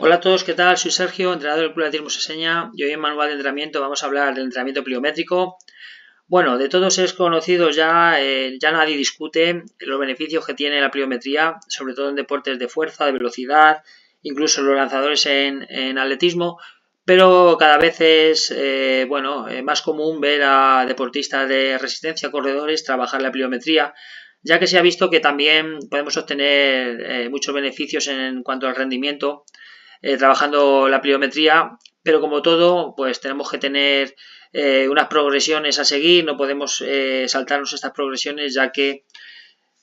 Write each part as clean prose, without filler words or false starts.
Hola a todos, ¿qué tal? Soy Sergio, entrenador del Club de Atletismo Seseña, y hoy en Manual de Entrenamiento vamos a hablar del entrenamiento pliométrico. Bueno, de todos es conocido ya nadie discute los beneficios que tiene la pliometría, sobre todo en deportes de fuerza, de velocidad, incluso los lanzadores en atletismo, pero cada vez es más común ver a deportistas de resistencia, corredores, trabajar la pliometría, ya que se ha visto que también podemos obtener muchos beneficios en cuanto al rendimiento trabajando la pliometría, pero como todo, pues tenemos que tener unas progresiones a seguir, no podemos saltarnos estas progresiones, ya que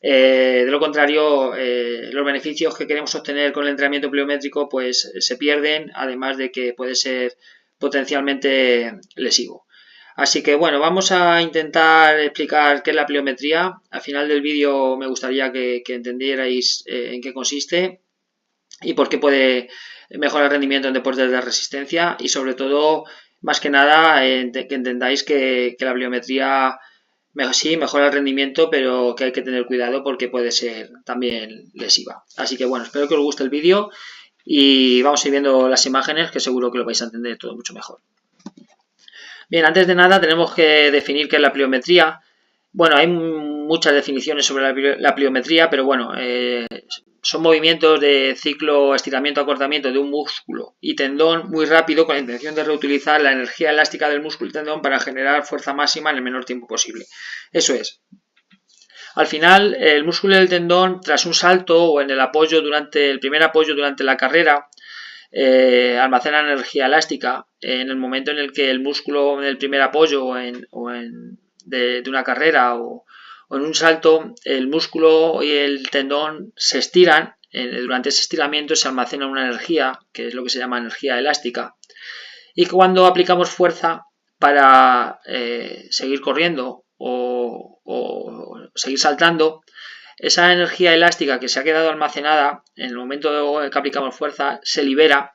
de lo contrario los beneficios que queremos obtener con el entrenamiento pliométrico pues se pierden, además de que puede ser potencialmente lesivo. Así que bueno, vamos a intentar explicar qué es la pliometría. Al final del vídeo me gustaría que entendierais en qué consiste y por qué puede mejorar el rendimiento en deportes de resistencia, y sobre todo, más que nada, que entendáis que la pliometría sí mejora el rendimiento, pero que hay que tener cuidado porque puede ser también lesiva. Así que bueno, espero que os guste el vídeo y vamos a ir viendo las imágenes, que seguro que lo vais a entender todo mucho mejor. Bien, antes de nada tenemos que definir qué es la pliometría. Bueno, hay muchas definiciones sobre la pliometría, pero bueno, son movimientos de ciclo, estiramiento, acortamiento de un músculo y tendón muy rápido con la intención de reutilizar la energía elástica del músculo y tendón para generar fuerza máxima en el menor tiempo posible. Eso es. Al final, el músculo y el tendón, tras un salto o en el apoyo durante el primer apoyo durante la carrera, almacenan energía elástica. En el momento en el que el músculo en el primer apoyo de una carrera o en un salto, el músculo y el tendón se estiran. Durante ese estiramiento se almacena una energía, que es lo que se llama energía elástica, y cuando aplicamos fuerza para seguir corriendo o seguir saltando, esa energía elástica que se ha quedado almacenada en el momento que aplicamos fuerza se libera,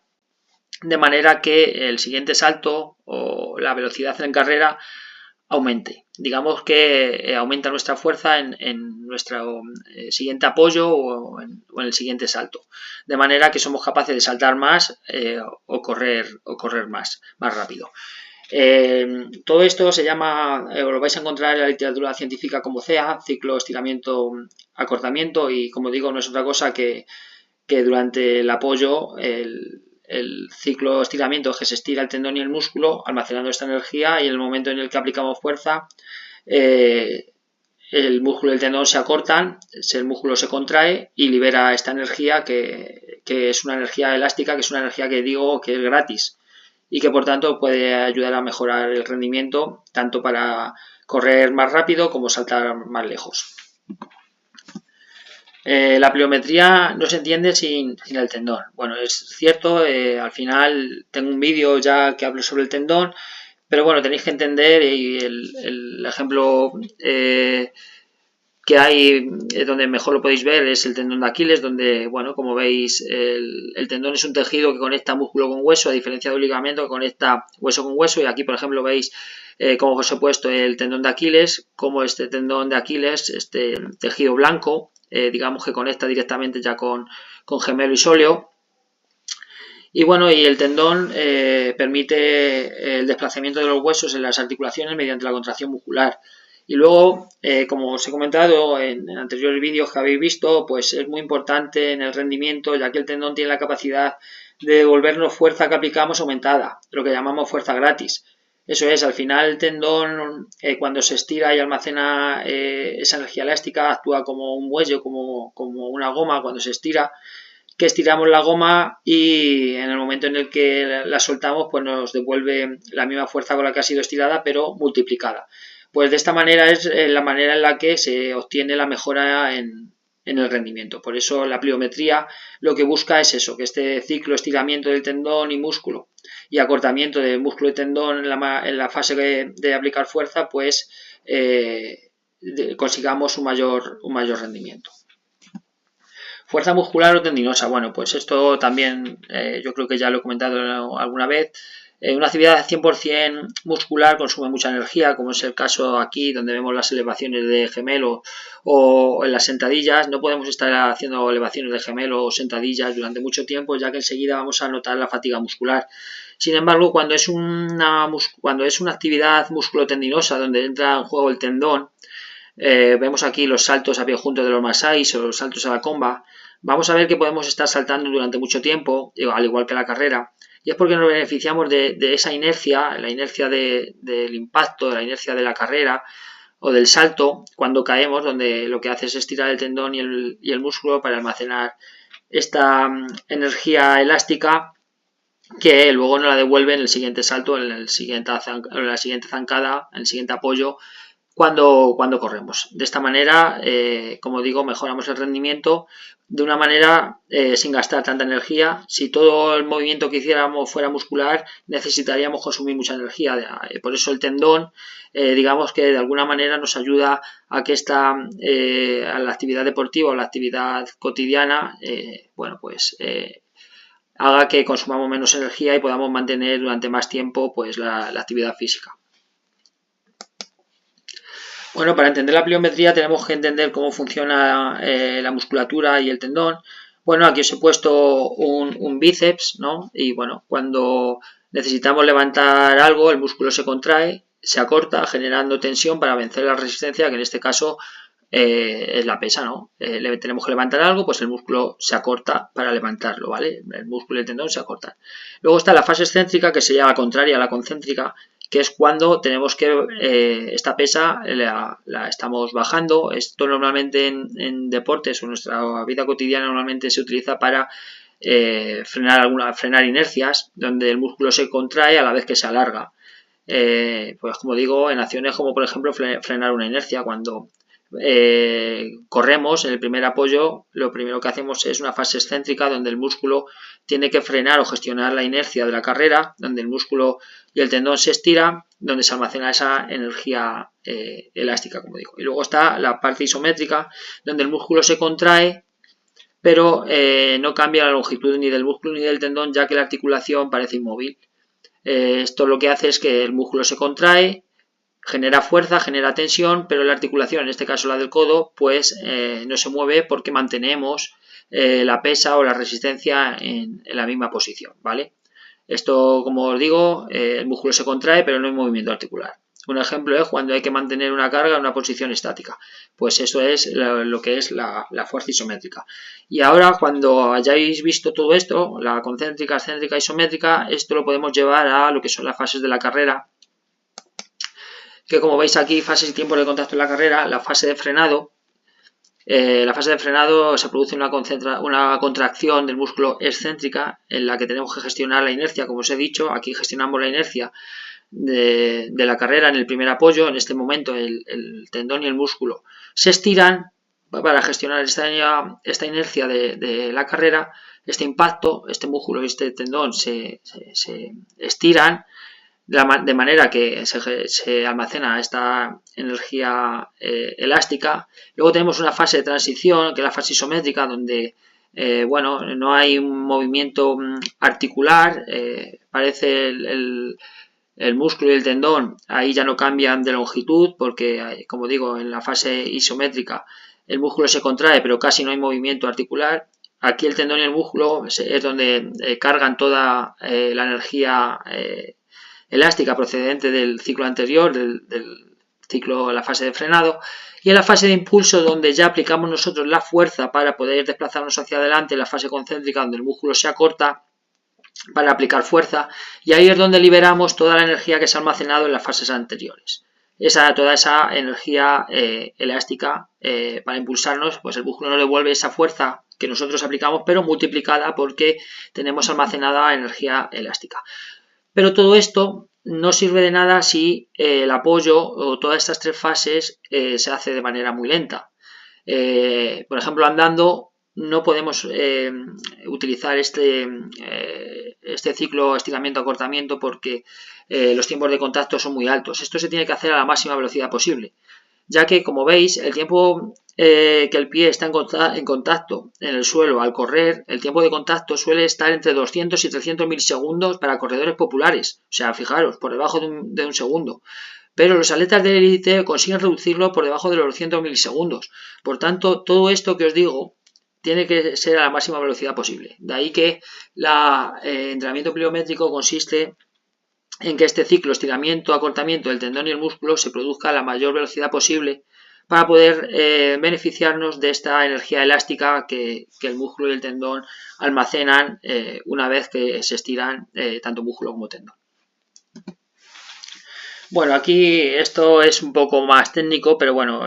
de manera que el siguiente salto o la velocidad en carrera aumente. Digamos que aumenta nuestra fuerza en nuestro siguiente apoyo o en el siguiente salto. De manera que somos capaces de saltar más o correr más rápido. Todo esto se llama, lo vais a encontrar en la literatura científica como CEA, ciclo, estiramiento, acortamiento, y como digo, no es otra cosa que durante el apoyo el ciclo de estiramiento es que se estira el tendón y el músculo almacenando esta energía, y en el momento en el que aplicamos fuerza el músculo y el tendón se acortan, el músculo se contrae y libera esta energía que es una energía elástica, que es una energía que digo que es gratis y que por tanto puede ayudar a mejorar el rendimiento tanto para correr más rápido como saltar más lejos. La pliometría no se entiende sin el tendón. Bueno, es cierto, al final tengo un vídeo ya que hablo sobre el tendón, pero bueno, tenéis que entender, y el ejemplo que hay donde mejor lo podéis ver es el tendón de Aquiles, donde, bueno, como veis, el tendón es un tejido que conecta músculo con hueso, a diferencia de un ligamento que conecta hueso con hueso, y aquí, por ejemplo, veis cómo os he puesto el tendón de Aquiles, como este tendón de Aquiles, este tejido blanco, digamos que conecta directamente ya con gemelo y sóleo. Y bueno, y el tendón permite el desplazamiento de los huesos en las articulaciones mediante la contracción muscular. Y luego, como os he comentado en anteriores vídeos que habéis visto, pues es muy importante en el rendimiento, ya que el tendón tiene la capacidad de devolvernos fuerza que aplicamos aumentada, lo que llamamos fuerza gratis. Eso es, al final el tendón cuando se estira y almacena esa energía elástica actúa como un muelle, como una goma cuando se estira, que estiramos la goma y en el momento en el que la soltamos pues nos devuelve la misma fuerza con la que ha sido estirada, pero multiplicada. Pues de esta manera es la manera en la que se obtiene la mejora en el rendimiento. Por eso la pliometría lo que busca es eso, que este ciclo estiramiento del tendón y músculo y acortamiento del músculo y tendón en la fase de aplicar fuerza, pues consigamos un mayor rendimiento. Fuerza muscular o tendinosa. Bueno, pues esto también yo creo que ya lo he comentado alguna vez. Una actividad 100% muscular consume mucha energía, como es el caso aquí donde vemos las elevaciones de gemelo o en las sentadillas. No podemos estar haciendo elevaciones de gemelo o sentadillas durante mucho tiempo, ya que enseguida vamos a notar la fatiga muscular. Sin embargo, cuando es una actividad musculotendinosa donde entra en juego el tendón, vemos aquí los saltos a pie junto de los masáis o los saltos a la comba, vamos a ver que podemos estar saltando durante mucho tiempo, al igual que la carrera, y es porque nos beneficiamos de esa inercia, la inercia del impacto, de la inercia de la carrera o del salto cuando caemos, donde lo que hace es estirar el tendón y el músculo para almacenar esta energía elástica que luego nos la devuelve en el siguiente salto, en la siguiente zancada, en el siguiente apoyo cuando corremos. De esta manera, como digo, mejoramos el rendimiento de una manera sin gastar tanta energía. Si todo el movimiento que hiciéramos fuera muscular, necesitaríamos consumir mucha energía. Por eso el tendón, digamos que de alguna manera nos ayuda a que a la actividad deportiva o la actividad cotidiana, haga que consumamos menos energía y podamos mantener durante más tiempo pues la actividad física. Bueno, para entender la pliometría tenemos que entender cómo funciona la musculatura y el tendón. Bueno, aquí os he puesto un bíceps, ¿no? Y bueno, cuando necesitamos levantar algo, el músculo se contrae, se acorta, generando tensión para vencer la resistencia, que en este caso es la pesa, ¿no? Tenemos que levantar algo, pues el músculo se acorta para levantarlo, ¿vale? El músculo y el tendón se acortan. Luego está la fase excéntrica, que sería la contraria a la concéntrica, que es cuando tenemos que esta pesa la estamos bajando. Esto normalmente en deportes o en nuestra vida cotidiana normalmente se utiliza para frenar inercias, donde el músculo se contrae a la vez que se alarga. Pues como digo, en acciones como por ejemplo frenar una inercia, cuando corremos en el primer apoyo, lo primero que hacemos es una fase excéntrica donde el músculo tiene que frenar o gestionar la inercia de la carrera, donde el músculo y el tendón se estiran, donde se almacena esa energía elástica, como digo. Y luego está la parte isométrica, donde el músculo se contrae, pero no cambia la longitud ni del músculo ni del tendón, ya que la articulación parece inmóvil. Esto lo que hace es que el músculo se contrae, genera fuerza, genera tensión, pero la articulación, en este caso la del codo, pues no se mueve porque mantenemos la pesa o la resistencia en la misma posición, ¿vale? Esto, como os digo, el músculo se contrae, pero no hay movimiento articular. Un ejemplo es cuando hay que mantener una carga en una posición estática. Pues eso es lo que es la fuerza isométrica. Y ahora, cuando hayáis visto todo esto, la concéntrica, excéntrica, isométrica, esto lo podemos llevar a lo que son las fases de la carrera, que como veis aquí, fases y tiempos de contacto en la carrera. La fase de frenado. Se produce una contracción del músculo excéntrica en la que tenemos que gestionar la inercia, como os he dicho. Aquí gestionamos la inercia de la carrera en el primer apoyo. En este momento el tendón y el músculo se estiran para gestionar esta inercia de la carrera. Este impacto, este músculo y este tendón se estiran de manera que se almacena esta energía elástica. Luego tenemos una fase de transición, que es la fase isométrica, donde no hay un movimiento articular, parece el músculo y el tendón ahí ya no cambian de longitud, porque como digo, en la fase isométrica el músculo se contrae, pero casi no hay movimiento articular. Aquí el tendón y el músculo es donde cargan toda la energía elástica procedente del ciclo anterior, del ciclo, la fase de frenado, y en la fase de impulso, donde ya aplicamos nosotros la fuerza para poder desplazarnos hacia adelante, en la fase concéntrica, donde el músculo se acorta para aplicar fuerza, y ahí es donde liberamos toda la energía que se ha almacenado en las fases anteriores. Toda esa energía elástica para impulsarnos, pues el músculo nos devuelve esa fuerza que nosotros aplicamos, pero multiplicada porque tenemos almacenada energía elástica. Pero todo esto no sirve de nada si el apoyo o todas estas tres fases se hace de manera muy lenta. Por ejemplo, andando no podemos utilizar este ciclo estiramiento-acortamiento porque los tiempos de contacto son muy altos. Esto se tiene que hacer a la máxima velocidad posible, ya que, como veis, el tiempo que el pie está en contacto en el suelo al correr, el tiempo de contacto suele estar entre 200 y 300 milisegundos para corredores populares. O sea, fijaros, por debajo de un segundo. Pero los atletas de élite consiguen reducirlo por debajo de los 200 milisegundos. Por tanto, todo esto que os digo tiene que ser a la máxima velocidad posible. De ahí que el entrenamiento pliométrico consiste en que este ciclo estiramiento-acortamiento del tendón y el músculo se produzca a la mayor velocidad posible para poder beneficiarnos de esta energía elástica que el músculo y el tendón almacenan una vez que se estiran tanto músculo como tendón. Bueno, aquí esto es un poco más técnico, pero bueno,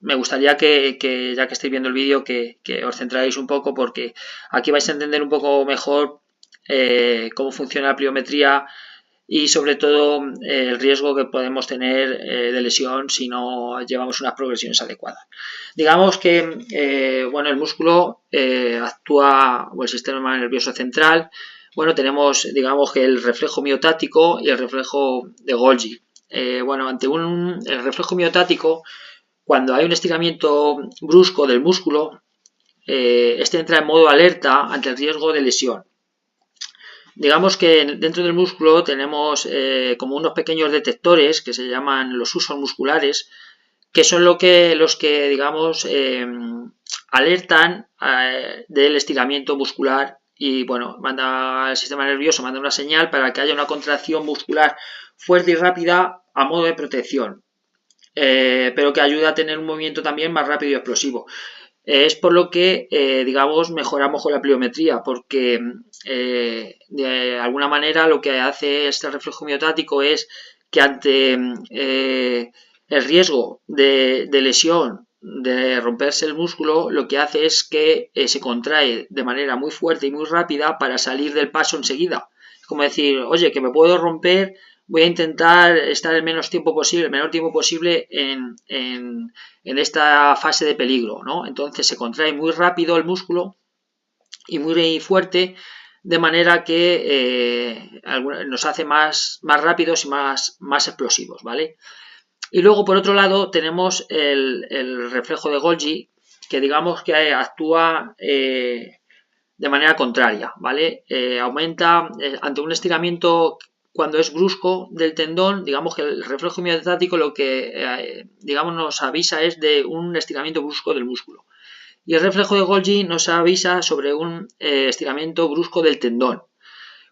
me gustaría que ya que estéis viendo el vídeo que os centráis un poco, porque aquí vais a entender un poco mejor cómo funciona la pliometría y sobre todo el riesgo que podemos tener de lesión si no llevamos unas progresiones adecuadas. Digamos que bueno, el músculo actúa, o el sistema nervioso central. Bueno, tenemos, digamos, que el reflejo miotático y el reflejo de Golgi. Bueno, ante el reflejo miotático, cuando hay un estiramiento brusco del músculo, este entra en modo alerta ante el riesgo de lesión. Digamos que dentro del músculo tenemos como unos pequeños detectores que se llaman los usos musculares, que son los que digamos, alertan del estiramiento muscular y, bueno, manda el sistema nervioso, manda una señal para que haya una contracción muscular fuerte y rápida a modo de protección, pero que ayuda a tener un movimiento también más rápido y explosivo. Es por lo que, digamos, mejoramos con la pliometría, porque de alguna manera lo que hace este reflejo miotático es que ante el riesgo de lesión, de romperse el músculo, lo que hace es que se contrae de manera muy fuerte y muy rápida para salir del paso enseguida. Es como decir, oye, que me puedo romper, voy a intentar estar el menor tiempo posible en esta fase de peligro, ¿no? Entonces se contrae muy rápido el músculo y muy fuerte, de manera que nos hace más rápidos y más explosivos, ¿vale? Y luego, por otro lado, tenemos el reflejo de Golgi, que digamos que actúa de manera contraria, ¿vale? Aumenta ante un estiramiento cuando es brusco del tendón, digamos que el reflejo miotático lo que digamos nos avisa es de un estiramiento brusco del músculo. Y el reflejo de Golgi nos avisa sobre un estiramiento brusco del tendón.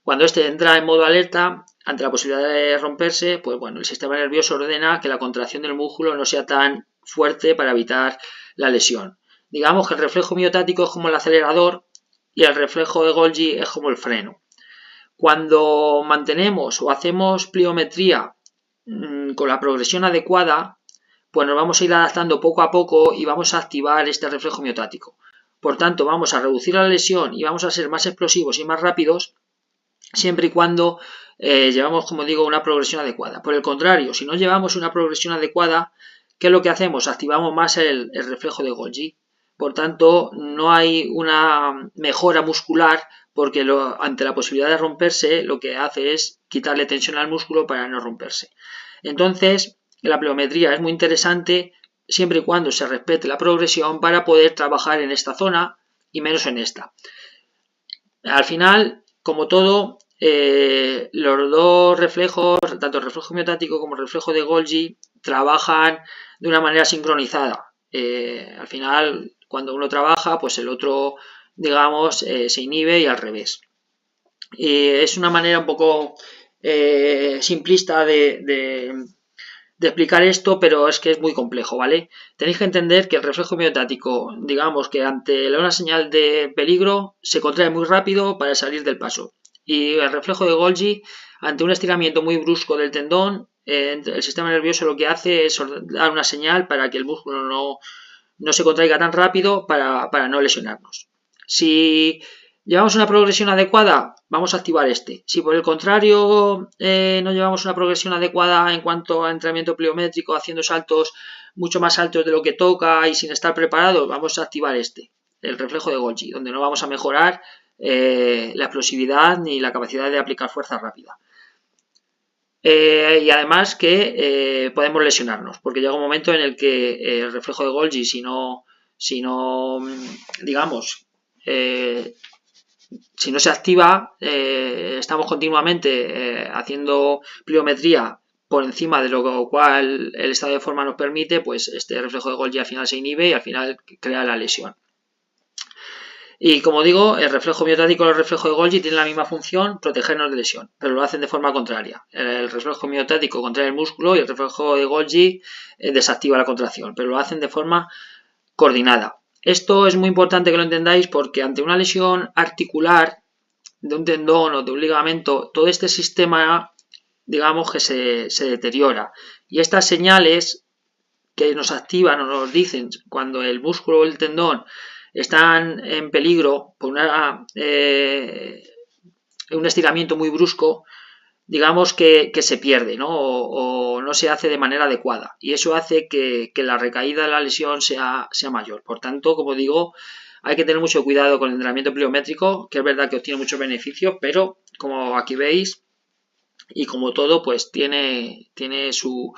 Cuando este entra en modo alerta, ante la posibilidad de romperse, pues bueno, el sistema nervioso ordena que la contracción del músculo no sea tan fuerte para evitar la lesión. Digamos que el reflejo miotático es como el acelerador y el reflejo de Golgi es como el freno. Cuando mantenemos o hacemos pliometría con la progresión adecuada, pues nos vamos a ir adaptando poco a poco y vamos a activar este reflejo miotático. Por tanto, vamos a reducir la lesión y vamos a ser más explosivos y más rápidos siempre y cuando llevamos, como digo, una progresión adecuada. Por el contrario, si no llevamos una progresión adecuada, ¿qué es lo que hacemos? Activamos más el reflejo de Golgi. Por tanto, no hay una mejora muscular porque ante la posibilidad de romperse, lo que hace es quitarle tensión al músculo para no romperse. Entonces, la pliometría es muy interesante siempre y cuando se respete la progresión para poder trabajar en esta zona y menos en esta. Al final, como todo, los dos reflejos, tanto el reflejo miotático como el reflejo de Golgi, trabajan de una manera sincronizada. Al final, cuando uno trabaja, pues el otro, digamos, se inhibe y al revés. Es una manera un poco simplista de explicar esto, pero es que es muy complejo, ¿vale? Tenéis que entender que el reflejo miotático, digamos que ante una señal de peligro, se contrae muy rápido para salir del paso. Y el reflejo de Golgi, ante un estiramiento muy brusco del tendón, el sistema nervioso lo que hace es dar una señal para que el músculo no se contraiga tan rápido para no lesionarnos. Si llevamos una progresión adecuada, vamos a activar este. Si por el contrario no llevamos una progresión adecuada en cuanto a entrenamiento pliométrico, haciendo saltos mucho más altos de lo que toca y sin estar preparados, vamos a activar este, el reflejo de Golgi, donde no vamos a mejorar la explosividad ni la capacidad de aplicar fuerza rápida. y además que podemos lesionarnos, porque llega un momento en el que el reflejo de Golgi, si no digamos, si no se activa, estamos continuamente haciendo pliometría por encima de lo cual el estado de forma nos permite, pues este reflejo de Golgi al final se inhibe y al final crea la lesión. Y como digo, el reflejo miotático y el reflejo de Golgi tienen la misma función, protegernos de lesión, pero lo hacen de forma contraria. El reflejo miotático contrae el músculo y el reflejo de Golgi desactiva la contracción, pero lo hacen de forma coordinada. Esto es muy importante que lo entendáis porque ante una lesión articular de un tendón o de un ligamento, todo este sistema, digamos que se deteriora. Y estas señales que nos activan o nos dicen cuando el músculo o el tendón están en peligro por un estiramiento muy brusco, digamos que se pierde, ¿no? O no se hace de manera adecuada. Y eso hace que la recaída de la lesión sea mayor. Por tanto, como digo, hay que tener mucho cuidado con el entrenamiento pliométrico, que es verdad que obtiene muchos beneficios, pero como aquí veis, y como todo, pues tiene su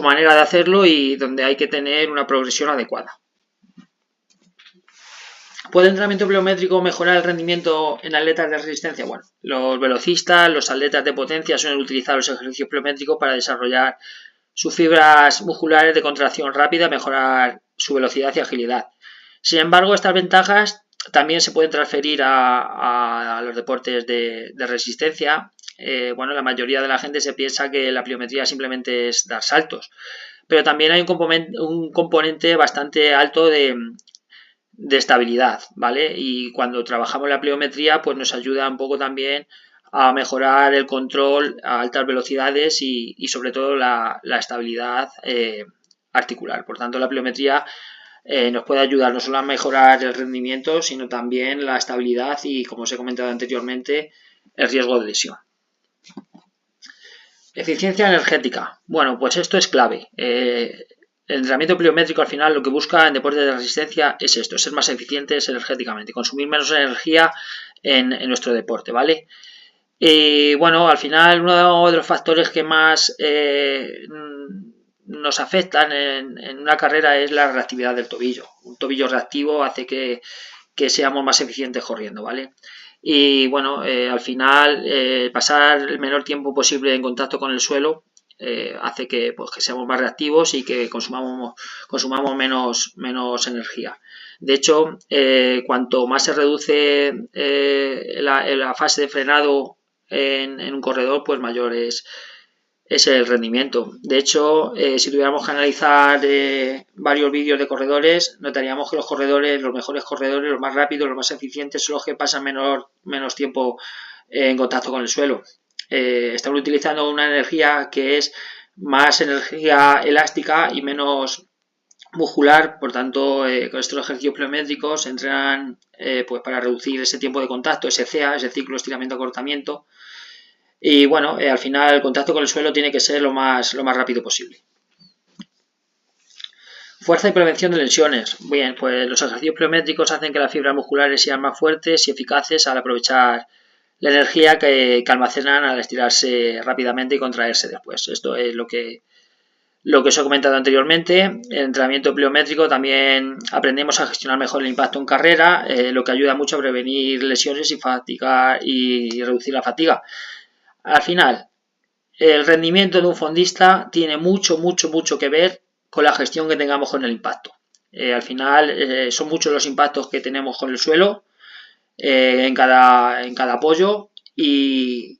manera de hacerlo y donde hay que tener una progresión adecuada. ¿Puede el entrenamiento pliométrico mejorar el rendimiento en atletas de resistencia? Bueno, los velocistas, los atletas de potencia suelen utilizar los ejercicios pliométricos para desarrollar sus fibras musculares de contracción rápida, mejorar su velocidad y agilidad. Sin embargo, estas ventajas también se pueden transferir a los deportes de resistencia. Bueno, la mayoría de la gente se piensa que la pliometría simplemente es dar saltos, pero también hay un componente bastante alto de estabilidad, ¿vale? Y cuando trabajamos la pliometría, pues nos ayuda un poco también a mejorar el control a altas velocidades y sobre todo la estabilidad articular. Por tanto, la pliometría nos puede ayudar no solo a mejorar el rendimiento, sino también la estabilidad y, como os he comentado anteriormente, el riesgo de lesión. Eficiencia energética. Bueno, pues esto es clave. El entrenamiento pliométrico al final lo que busca en deportes de resistencia es esto, ser más eficientes energéticamente, consumir menos energía en nuestro deporte, ¿vale? Y bueno, al final uno de los factores que más nos afectan en una carrera es la reactividad del tobillo. Un tobillo reactivo hace que seamos más eficientes corriendo, ¿vale? Y bueno, al final pasar el menor tiempo posible en contacto con el suelo hace que seamos más reactivos y que consumamos menos energía. De hecho, cuanto más se reduce la fase de frenado en un corredor, pues mayor es el rendimiento. De hecho, si tuviéramos que analizar varios vídeos de corredores, notaríamos que los mejores corredores, los más rápidos, los más eficientes, son los que pasan menos tiempo en contacto con el suelo. Están utilizando una energía que es más energía elástica y menos muscular, por tanto, con estos ejercicios pliométricos se entrenan pues para reducir ese tiempo de contacto, ese CEA, ese ciclo estiramiento-acortamiento. Y bueno, al final el contacto con el suelo tiene que ser lo más rápido posible. Fuerza y prevención de lesiones. Bien, pues los ejercicios pliométricos hacen que las fibras musculares sean más fuertes y eficaces al aprovechar la energía que almacenan al estirarse rápidamente y contraerse después. Esto es lo que os he comentado anteriormente. En el entrenamiento pliométrico también aprendemos a gestionar mejor el impacto en carrera, lo que ayuda mucho a prevenir lesiones y reducir la fatiga. Al final, el rendimiento de un fondista tiene mucho que ver con la gestión que tengamos con el impacto. Al final, son muchos los impactos que tenemos con el suelo en cada apoyo y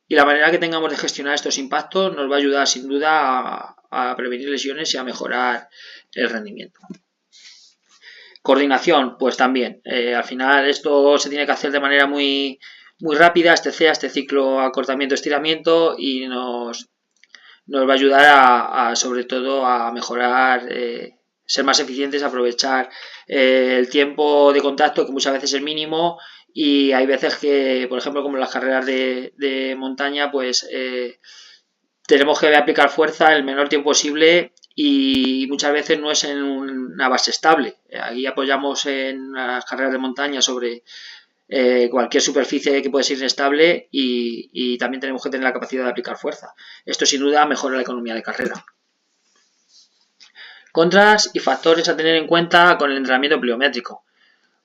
la manera que tengamos de gestionar estos impactos nos va a ayudar sin duda a prevenir lesiones y a mejorar el rendimiento. Coordinación, pues también. Al final esto se tiene que hacer de manera muy rápida, este CEA, este ciclo acortamiento-estiramiento, y nos va a ayudar sobre todo a mejorar, ser más eficientes, aprovechar el tiempo de contacto, que muchas veces es mínimo, y hay veces que, por ejemplo, como en las carreras de montaña, pues tenemos que aplicar fuerza el menor tiempo posible y muchas veces no es en una base estable. Aquí apoyamos en las carreras de montaña sobre cualquier superficie que puede ser inestable y también tenemos que tener la capacidad de aplicar fuerza. Esto sin duda mejora la economía de carrera. Contras y factores a tener en cuenta con el entrenamiento pliométrico.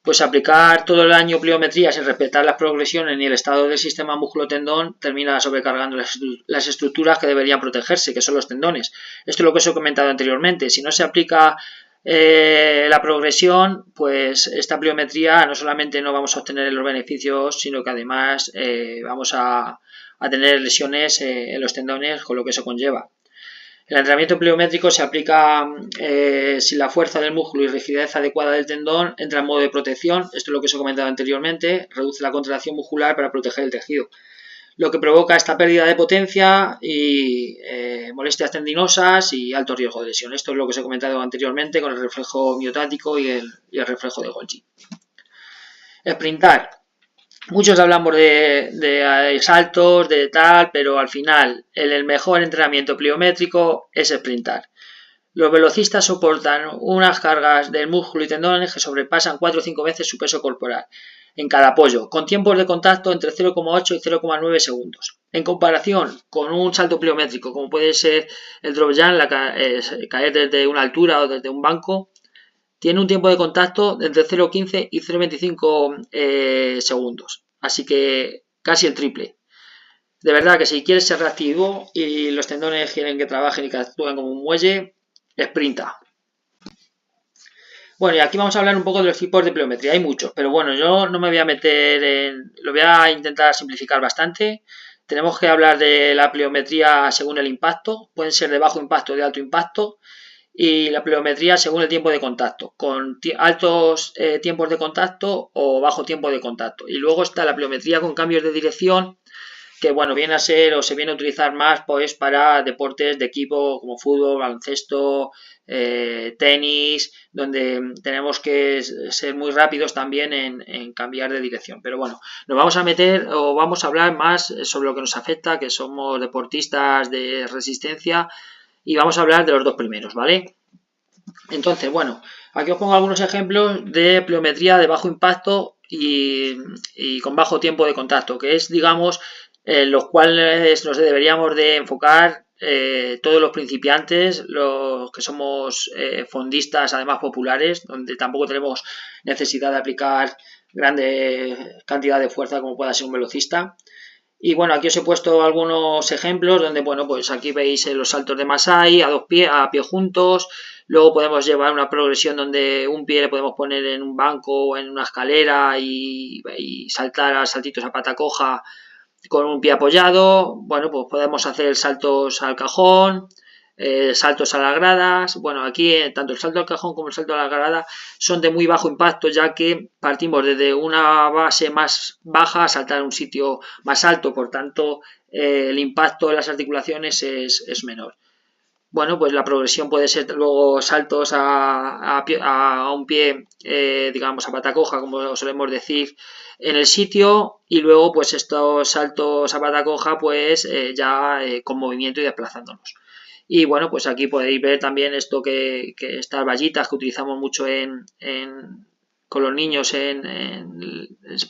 Pues aplicar todo el año pliometría sin respetar las progresiones ni el estado del sistema músculo-tendón termina sobrecargando las estructuras que deberían protegerse, que son los tendones. Esto es lo que os he comentado anteriormente. Si no se aplica la progresión, pues esta pliometría no solamente no vamos a obtener los beneficios, sino que además vamos a tener lesiones en los tendones, con lo que eso conlleva. El entrenamiento pliométrico se aplica si la fuerza del músculo y rigidez adecuada del tendón entra en modo de protección. Esto es lo que os he comentado anteriormente. Reduce la contracción muscular para proteger el tejido, lo que provoca esta pérdida de potencia y molestias tendinosas y alto riesgo de lesión. Esto es lo que os he comentado anteriormente con el reflejo miotático y el reflejo de Golgi. Sprintar. Muchos hablamos de saltos, de tal, pero al final el mejor entrenamiento pliométrico es sprintar. Los velocistas soportan unas cargas del músculo y tendones que sobrepasan 4 o 5 veces su peso corporal en cada apoyo, con tiempos de contacto entre 0,8 y 0,9 segundos. En comparación con un salto pliométrico, como puede ser el drop jump, caer desde una altura o desde un banco, tiene un tiempo de contacto de entre 0,15 y 0,25 segundos. Así que casi el triple. De verdad que si quieres ser reactivo y los tendones quieren que trabajen y que actúen como un muelle, sprinta. Bueno, y aquí vamos a hablar un poco de los tipos de pliometría. Hay muchos, pero bueno, yo no me voy a meter en... Lo voy a intentar simplificar bastante. Tenemos que hablar de la pliometría según el impacto. Pueden ser de bajo impacto o de alto impacto. Y la pliometría según el tiempo de contacto, con altos tiempos de contacto o bajo tiempo de contacto. Y luego está la pliometría con cambios de dirección, que bueno, viene a ser o se viene a utilizar más pues para deportes de equipo como fútbol, baloncesto, tenis, donde tenemos que ser muy rápidos también en cambiar de dirección. Pero bueno, nos vamos a meter o vamos a hablar más sobre lo que nos afecta, que somos deportistas de resistencia, y vamos a hablar de los dos primeros, ¿vale? Entonces, bueno, aquí os pongo algunos ejemplos de pliometría de bajo impacto y con bajo tiempo de contacto, que es, digamos, los cuales nos deberíamos de enfocar todos los principiantes, los que somos fondistas, además populares, donde tampoco tenemos necesidad de aplicar grande cantidad de fuerza como pueda ser un velocista. Y bueno, aquí os he puesto algunos ejemplos donde, bueno, pues aquí veis los saltos de Masai a pie juntos. Luego podemos llevar una progresión donde un pie le podemos poner en un banco o en una escalera y saltar a saltitos a pata coja con un pie apoyado. Bueno, pues podemos hacer saltos al cajón, saltos a las gradas. Bueno, aquí tanto el salto al cajón como el salto a la grada son de muy bajo impacto, ya que partimos desde una base más baja a saltar a un sitio más alto, por tanto el impacto en las articulaciones es menor. Bueno, pues la progresión puede ser luego saltos a un pie, digamos a pata coja, como solemos decir, en el sitio, y luego pues estos saltos a pata coja pues ya con movimiento y desplazándonos. Y bueno, pues aquí podéis ver también esto que estas vallitas que utilizamos mucho con los niños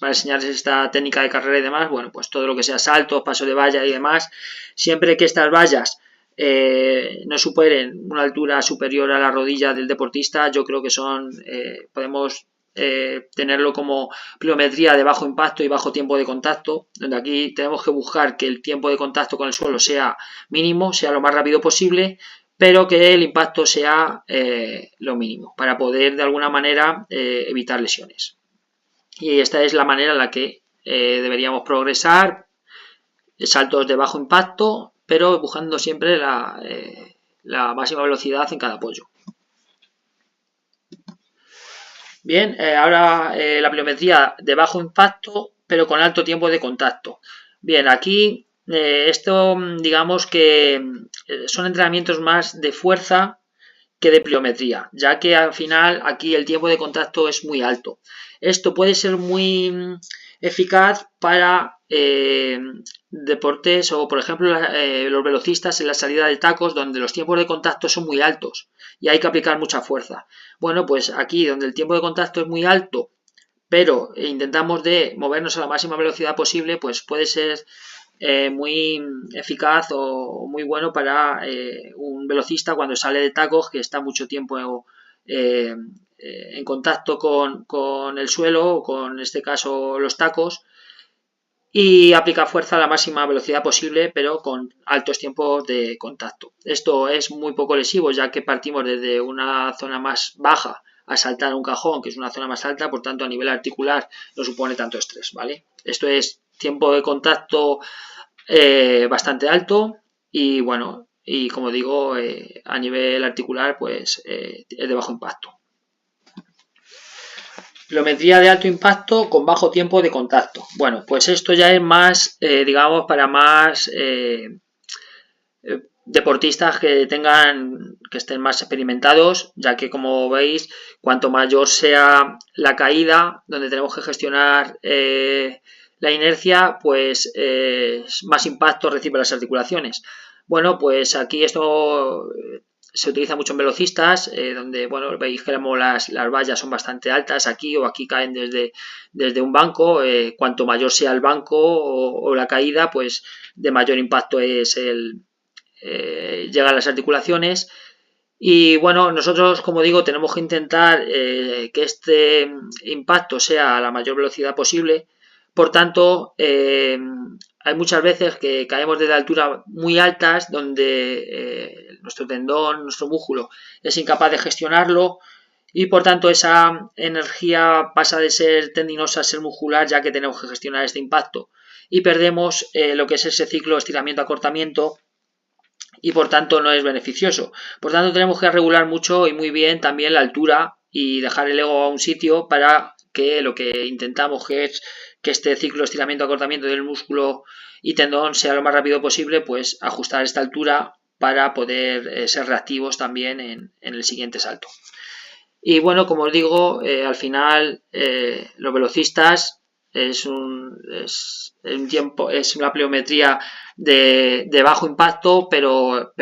para enseñarles esta técnica de carrera y demás. Bueno, pues todo lo que sea saltos, paso de valla y demás, siempre que estas vallas no superen una altura superior a la rodilla del deportista, yo creo que podemos tenerlo como pliometría de bajo impacto y bajo tiempo de contacto, donde aquí tenemos que buscar que el tiempo de contacto con el suelo sea mínimo, sea lo más rápido posible, pero que el impacto sea lo mínimo, para poder de alguna manera evitar lesiones. Y esta es la manera en la que deberíamos progresar: saltos de bajo impacto, pero buscando siempre la máxima velocidad en cada apoyo. Bien, ahora la pliometría de bajo impacto, pero con alto tiempo de contacto. Bien, aquí esto digamos que son entrenamientos más de fuerza que de pliometría, ya que al final aquí el tiempo de contacto es muy alto. Esto puede ser muy eficaz para deportes o, por ejemplo, los velocistas en la salida de tacos, donde los tiempos de contacto son muy altos y hay que aplicar mucha fuerza. Bueno, pues aquí donde el tiempo de contacto es muy alto, pero intentamos de movernos a la máxima velocidad posible, pues puede ser muy eficaz o muy bueno para un velocista cuando sale de tacos, que está mucho tiempo en contacto con el suelo, o con, en este caso, los tacos, y aplica fuerza a la máxima velocidad posible, pero con altos tiempos de contacto. Esto es muy poco lesivo, ya que partimos desde una zona más baja a saltar un cajón, que es una zona más alta, por tanto a nivel articular no supone tanto estrés, ¿vale? Esto es tiempo de contacto bastante alto y bueno, y como digo, a nivel articular pues es de bajo impacto. Pliometría de alto impacto con bajo tiempo de contacto. Bueno, pues esto ya es más, digamos, para más deportistas que estén más experimentados, ya que como veis, cuanto mayor sea la caída, donde tenemos que gestionar la inercia, pues más impacto reciben las articulaciones. Bueno, pues aquí esto se utiliza mucho en velocistas, donde bueno, veis que las vallas son bastante altas aquí, o aquí caen desde un banco. Cuanto mayor sea el banco o la caída, pues de mayor impacto es llega a las articulaciones. Y bueno, nosotros, como digo, tenemos que intentar que este impacto sea a la mayor velocidad posible. Por tanto, hay muchas veces que caemos desde alturas muy altas, donde nuestro tendón, nuestro músculo es incapaz de gestionarlo, y por tanto esa energía pasa de ser tendinosa a ser muscular, ya que tenemos que gestionar este impacto, y perdemos lo que es ese ciclo estiramiento-acortamiento, y por tanto no es beneficioso. Por tanto, tenemos que regular mucho y muy bien también la altura y dejar el ego a un sitio para que lo que intentamos, que es que este ciclo de estiramiento-acortamiento del músculo y tendón sea lo más rápido posible, pues ajustar esta altura para poder ser reactivos también en el siguiente salto. Y bueno, como os digo, al final los velocistas es una pliometría de bajo impacto, pero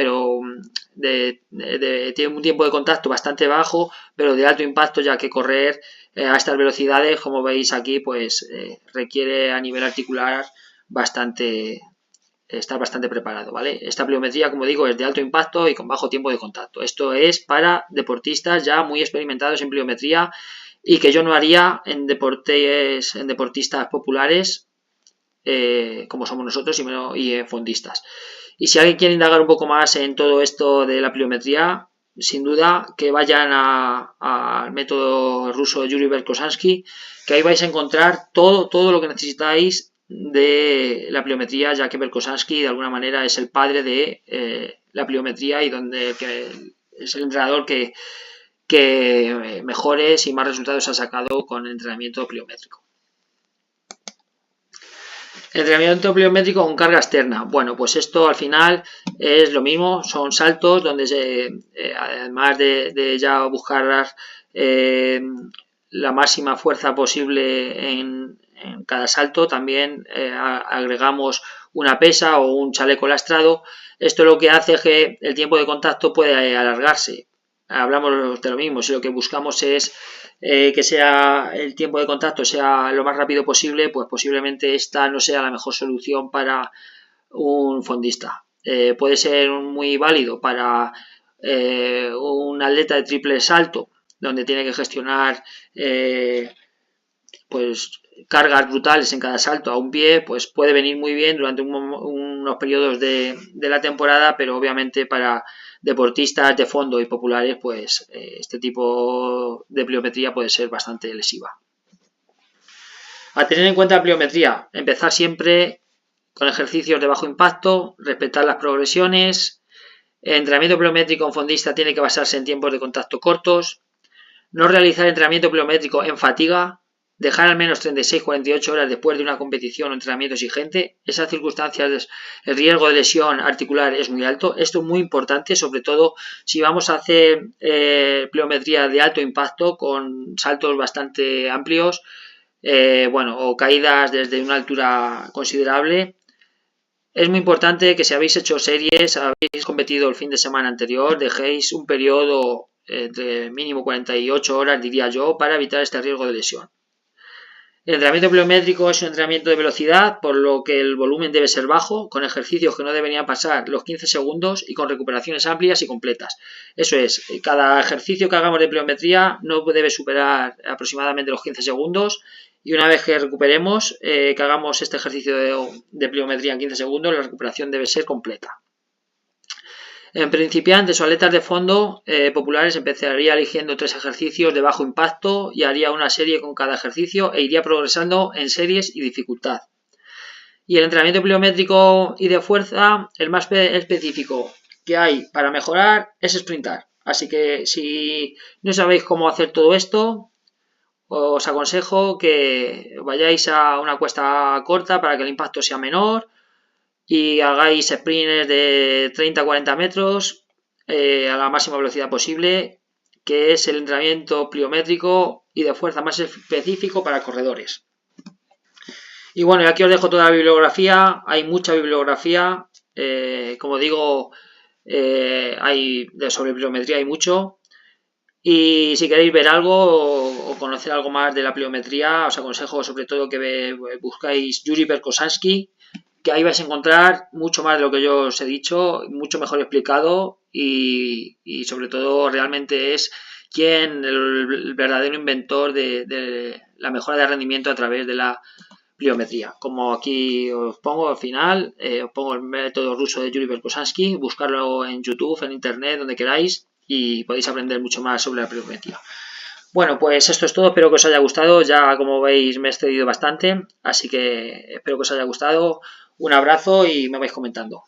tiene un tiempo de contacto bastante bajo, pero de alto impacto, ya que correr a estas velocidades, como veis aquí, pues requiere a nivel articular estar bastante preparado, ¿vale? Esta pliometría, como digo, es de alto impacto y con bajo tiempo de contacto. Esto es para deportistas ya muy experimentados en pliometría, y que yo no haría en deportistas populares como somos nosotros y en fondistas. Y si alguien quiere indagar un poco más en todo esto de la pliometría, sin duda que vayan al método ruso de Yuri Verkhoshansky, que ahí vais a encontrar todo lo que necesitáis de la pliometría, ya que Verkhoshansky de alguna manera es el padre de la pliometría, y donde es el entrenador que mejores y más resultados ha sacado con el entrenamiento pliométrico. Entrenamiento pliométrico con carga externa. Bueno, pues esto al final es lo mismo, son saltos donde además de ya buscar la máxima fuerza posible en cada salto, también agregamos una pesa o un chaleco lastrado. Esto lo que hace es que el tiempo de contacto puede alargarse. Hablamos de lo mismo, si lo que buscamos es que sea el tiempo de contacto sea lo más rápido posible, pues posiblemente esta no sea la mejor solución para un fondista. Puede ser muy válido para un atleta de triple salto, donde tiene que gestionar pues cargas brutales en cada salto a un pie, pues puede venir muy bien durante unos periodos de la temporada, pero obviamente para deportistas de fondo y populares, pues este tipo de pliometría puede ser bastante lesiva. A tener en cuenta la pliometría: empezar siempre con ejercicios de bajo impacto, respetar las progresiones. El entrenamiento pliométrico en fondista tiene que basarse en tiempos de contacto cortos, no realizar entrenamiento pliométrico en fatiga, dejar al menos 36-48 horas después de una competición o entrenamiento exigente. Esas circunstancias, el riesgo de lesión articular es muy alto. Esto es muy importante, sobre todo si vamos a hacer pliometría de alto impacto con saltos bastante amplios, o caídas desde una altura considerable. Es muy importante que si habéis hecho series, habéis competido el fin de semana anterior, dejéis un periodo de mínimo 48 horas, diría yo, para evitar este riesgo de lesión. El entrenamiento pliométrico es un entrenamiento de velocidad, por lo que el volumen debe ser bajo, con ejercicios que no deberían pasar los 15 segundos y con recuperaciones amplias y completas. Eso es, cada ejercicio que hagamos de pliometría no debe superar aproximadamente los 15 segundos y una vez que recuperemos, que hagamos este ejercicio de pliometría en 15 segundos, la recuperación debe ser completa. En principiantes o atletas de fondo populares empezaría eligiendo 3 ejercicios de bajo impacto y haría una serie con cada ejercicio e iría progresando en series y dificultad. Y el entrenamiento pliométrico y de fuerza, el más específico que hay para mejorar es sprintar. Así que si no sabéis cómo hacer todo esto, os aconsejo que vayáis a una cuesta corta para que el impacto sea menor y hagáis sprints de 30-40 metros a la máxima velocidad posible, que es el entrenamiento pliométrico y de fuerza más específico para corredores. Y bueno, aquí os dejo toda la bibliografía, hay mucha bibliografía, como digo, hay sobre pliometría hay mucho. Y si queréis ver algo o conocer algo más de la pliometría, os aconsejo sobre todo que buscáis Yuri Verkhoshansky, que ahí vais a encontrar mucho más de lo que yo os he dicho, mucho mejor explicado y sobre todo realmente es el verdadero inventor de la mejora de rendimiento a través de la pliometría. Como aquí os pongo al final, os pongo el método ruso de Yuri Verkhoshansky, buscarlo en YouTube, en Internet, donde queráis y podéis aprender mucho más sobre la pliometría. Bueno, pues esto es todo, espero que os haya gustado, ya como veis me he excedido bastante, así que espero que os haya gustado, un abrazo y me vais comentando.